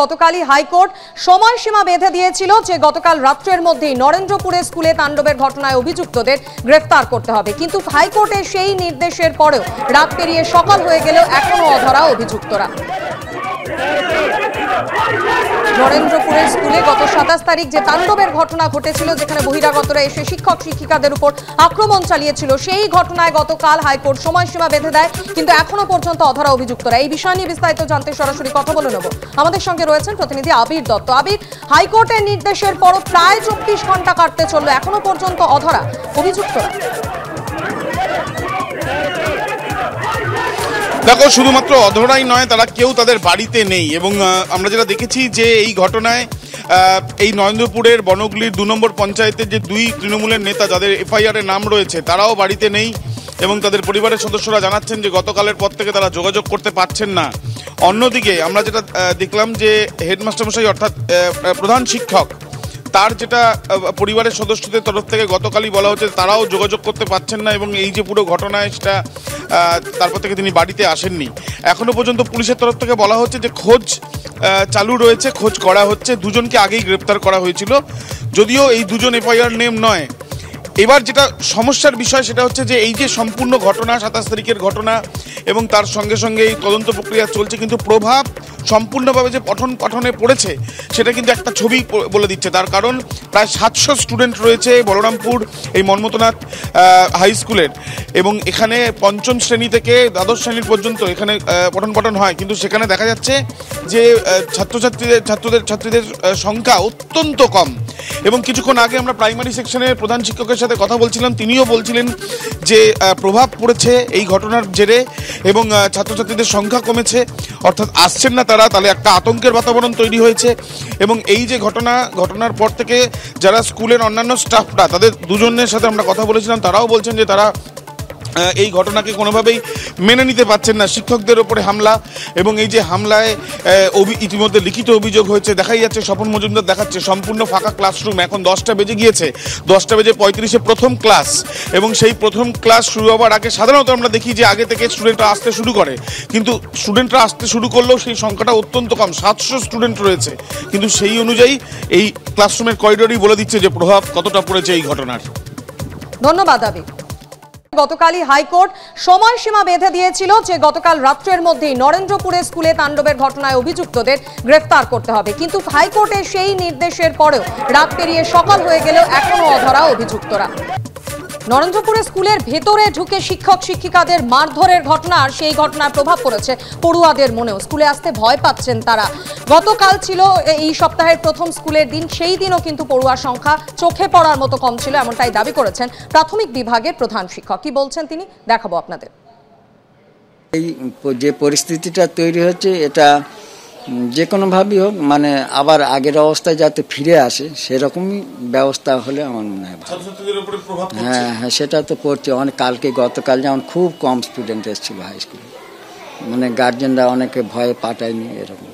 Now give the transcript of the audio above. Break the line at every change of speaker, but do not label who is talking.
গতকালই হাইকোর্ট সময়সীমা বেঁধে দিয়েছিল যে গতকাল রাত্রের মধ্যেই নরেন্দ্রপুরে স্কুলে তাণ্ডবের ঘটনায় অভিযুক্তদের গ্রেফতার করতে হবে, কিন্তু হাইকোর্টের সেই নির্দেশের পরেও রাত পেরিয়ে সকাল হয়ে গেলেও এখনো অধরা অভিযুক্তরা। নরেন্দ্রপুরের স্কুলে গত 27 তারিখ যে তাণ্ডবের ঘটনা ঘটেছিল, যেখানে বহিরাগতরা এসে শিক্ষক শিক্ষিকাদের উপর আক্রমণ চালিয়েছিল, সেই ঘটনায় গতকাল হাইকোর্ট সময়সীমা বেঁধে দেয়, কিন্তু এখনো পর্যন্ত অধরা অভিযুক্তরা। এই বিষয় নিয়ে বিস্তারিত জানতে সরাসরি কথা বলে নেব। আমাদের সঙ্গে রয়েছেন প্রতিনিধি আবির দত্ত। আবির, হাইকোর্টের নির্দেশের পরও প্রায় 24 ঘন্টা কাটতে চললো, এখনো পর্যন্ত অধরা অভিযুক্তরা।
দেখো, শুধুমাত্র অধরাই নয়, তারা কেউ তাদের বাড়িতে নেই। এবং আমরা যেটা দেখেছি যে এই ঘটনায় এই নরেন্দ্রপুরের বনগুলির 2 নম্বর পঞ্চায়েতের যে 2 তৃণমূলের নেতা যাদের এফআইআর এ নাম রয়েছে, তারাও বাড়িতে নেই এবং তাদের পরিবারের সদস্যরা জানাচ্ছেন যে গতকালের পর থেকে তারা যোগাযোগ করতে পারছেন না। অন্যদিকে আমরা যেটা দেখলাম যে হেডমাস্টারমশাই অর্থাৎ প্রধান শিক্ষক, তার যেটা পরিবারের সদস্যদের তরফ থেকে গতকালই বলা হচ্ছে তারাও যোগাযোগ করতে পারছেন না এবং এই যে পুরো ঘটনায় সেটা তারপর থেকে তিনি বাড়িতে আসেননি। এখনো পর্যন্ত পুলিশের তরফ থেকে বলা হচ্ছে যে খোঁজ চালু রয়েছে, খোঁজ করা হচ্ছে। দুজনকে আগেই গ্রেপ্তার করা হয়েছিল, যদিও এই দুজন এফআইআর নেম নয়। এবার যেটা সমস্যার বিষয় সেটা হচ্ছে যে এই যে সম্পূর্ণ ঘটনা 27 তারিখের ঘটনা এবং তার সঙ্গে সঙ্গে এই তদন্ত প্রক্রিয়া চলছে, কিন্তু প্রভাব সম্পূর্ণভাবে যে পঠন পাঠনে পড়েছে সেটা কিন্তু একটা ছবি বলে দিচ্ছে। তার কারণ প্রায় 700 স্টুডেন্ট রয়েছে বলরামপুর এই মন্মথনাথ হাই স্কুলের, এবং এখানে 5ম শ্রেণী থেকে দ্বাদশ শ্রেণীর পর্যন্ত এখানে পঠন পাঠন হয়, কিন্তু সেখানে দেখা যাচ্ছে যে ছাত্রীদের সংখ্যা অত্যন্ত কম। এবং কিছুক্ষণ আগে আমরা প্রাইমারি সেকশনের প্রধান শিক্ষকের সাথে কথা বলছিলাম, তিনিও বলছিলেন যে প্রভাব পড়েছে এই ঘটনার জেরে এবং ছাত্রছাত্রীদের সংখ্যা কমেছে, অর্থাৎ আসছেন না তারা, তাহলে একটা আতঙ্কের বাতাবরণ তৈরি হয়েছে। এবং এই যে ঘটনার পর থেকে যারা স্কুলের অন্যান্য স্টাফরা, তাদের দুজনের সাথে আমরা কথা বলেছিলাম, তারাও বলছেন যে তারা এই ঘটনাকে কোনোভাবেই মেনে নিতে পারছেন না। শিক্ষকদের ওপরে হামলা এবং এই যে হামলায় ইতিমধ্যে লিখিত অভিযোগ হয়েছে। দেখাই যাচ্ছে, স্বপন মজুমদার দেখাচ্ছে সম্পূর্ণ ফাঁকা ক্লাসরুম। এখন 10টা বেজে গিয়েছে, 10টা বেজে 35-এ প্রথম ক্লাস, এবং সেই প্রথম ক্লাস শুরু হওয়ার আগে সাধারণত আমরা দেখি যে আগে থেকে স্টুডেন্টরা আসতে শুরু করে, কিন্তু স্টুডেন্টরা আসতে শুরু করলেও সেই সংখ্যাটা অত্যন্ত কম, 700 স্টুডেন্ট রয়েছে। কিন্তু সেই অনুযায়ী এই ক্লাসরুমের করিডোরই বলে দিচ্ছে যে প্রভাব কতটা পড়েছে এই ঘটনার।
ধন্যবাদ আবি। গতকালই হাইকোর্ট সময়সীমা বেঁধে দিয়েছিল যে গতকাল রাত্রের মধ্যেই নরেন্দ্রপুরে স্কুলে তাণ্ডবের ঘটনায় অভিযুক্তদের গ্রেফতার করতে হবে, কিন্তু হাইকোর্টের সেই নির্দেশের পরেও রাত পেরিয়ে সকাল হয়ে গেলেও এখনো অধরা অভিযুক্তরা। নরেন্দ্রপুরে স্কুলের ভেতরে ঢুকে শিক্ষক শিক্ষিকাদের মারধরের ঘটনা, আর সেই ঘটনার প্রভাব পড়েছে পড়ুয়াদের মনেও। স্কুলে আসতে ভয় পাচ্ছেন তারা। গতকাল ছিল এই সপ্তাহের প্রথম স্কুলের দিন, সেই দিনও কিন্তু পড়ুয়ার সংখ্যা চোখে পড়ার মতো কম ছিল, এমনটাই দাবি করেছেন প্রাথমিক বিভাগের প্রধান শিক্ষক। কি বলছেন তিনি, দেখাবো আপনাদের।
এই যে পরিস্থিতিটা তৈরি হচ্ছে, এটা যে কোনোভাবেই হোক, মানে আবার আগের অবস্থায় যাতে ফিরে আসে সেরকমই ব্যবস্থা হলে আমার মনে হয় ভালো। হ্যাঁ, সেটা তো পড়ছে। গতকাল যেমন খুব কম স্টুডেন্ট এসেছিল হাই স্কুলে, মানে গার্জেনরা অনেকে ভয়ে পাঠায়নি এরকম।